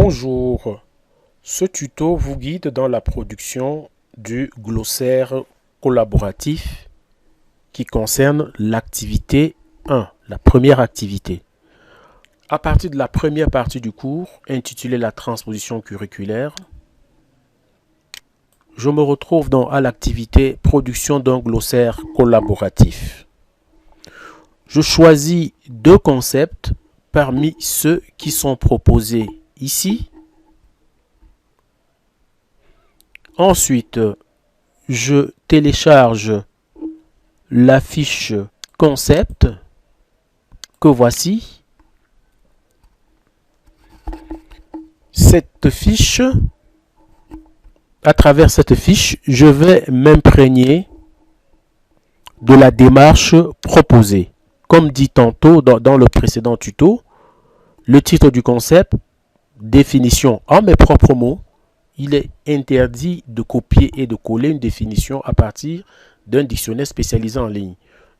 Bonjour, ce tuto vous guide dans la production du glossaire collaboratif qui concerne l'activité 1, la première activité. À partir de la première partie du cours, intitulée la transposition curriculaire, je me retrouve à l'activité production d'un glossaire collaboratif. Je choisis deux concepts parmi ceux qui sont proposés ici. Ensuite, je télécharge la fiche concept que voici. Cette fiche, à travers cette fiche, je vais m'imprégner de la démarche proposée. Comme dit tantôt dans le précédent tuto, le titre du concept, définition en mes propres mots. Il est interdit de copier et de coller une définition à partir d'un dictionnaire spécialisé en ligne.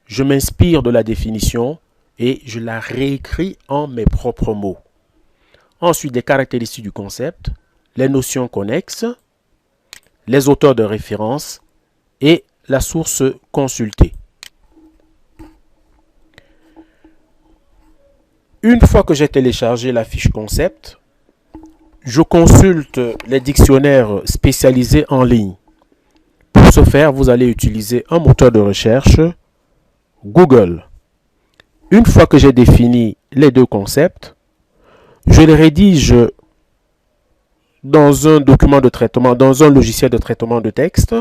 Je m'inspire de la définition et je la réécris en mes propres mots. Ensuite, les caractéristiques du concept, les notions connexes, les auteurs de référence et la source consultée. Une fois que j'ai téléchargé la fiche concept, je consulte les dictionnaires spécialisés en ligne. Pour ce faire, vous allez utiliser un moteur de recherche, Google. Une fois que j'ai défini les deux concepts, je les rédige dans un document de traitement, dans un logiciel de traitement de texte,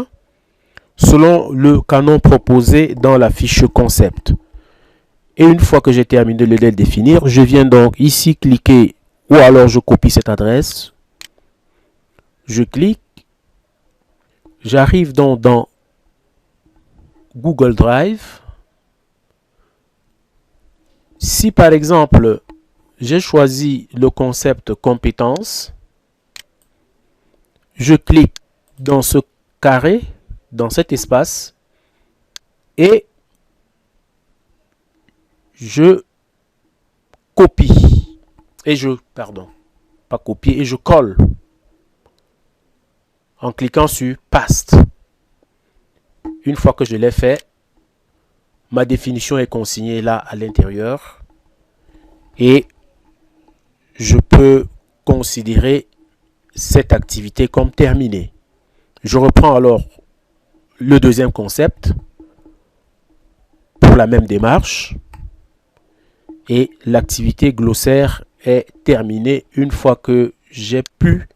selon le canon proposé dans la fiche concept. Et une fois que j'ai terminé de les définir, je viens donc ici cliquer ou alors je copie cette adresse, je clique, j'arrive donc dans Google Drive. Si par exemple, j'ai choisi le concept compétences, je clique dans ce carré, dans cet espace, et je copie, et je colle en cliquant sur Paste. Une fois que je l'ai fait, ma définition est consignée là à l'intérieur et je peux considérer cette activité comme terminée. Je reprends alors le deuxième concept pour la même démarche et l'activité glossaire est terminée une fois que j'ai pu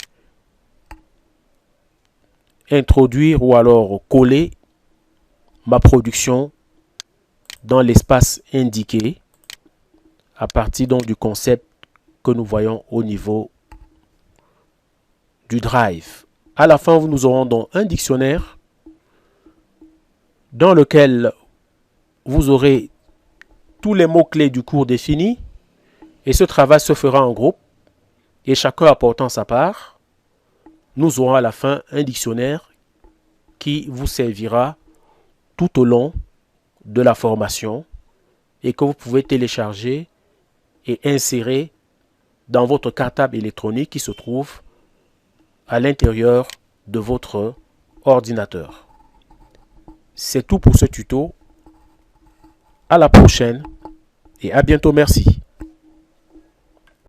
introduire ou alors coller ma production dans l'espace indiqué à partir donc du concept que nous voyons au niveau du Drive. À la fin, nous aurons donc un dictionnaire dans lequel vous aurez tous les mots-clés du cours définis et ce travail se fera en groupe et chacun apportant sa part. Nous aurons à la fin un dictionnaire qui vous servira tout au long de la formation et que vous pouvez télécharger et insérer dans votre cartable électronique qui se trouve à l'intérieur de votre ordinateur. C'est tout pour ce tuto. À la prochaine et à bientôt. Merci.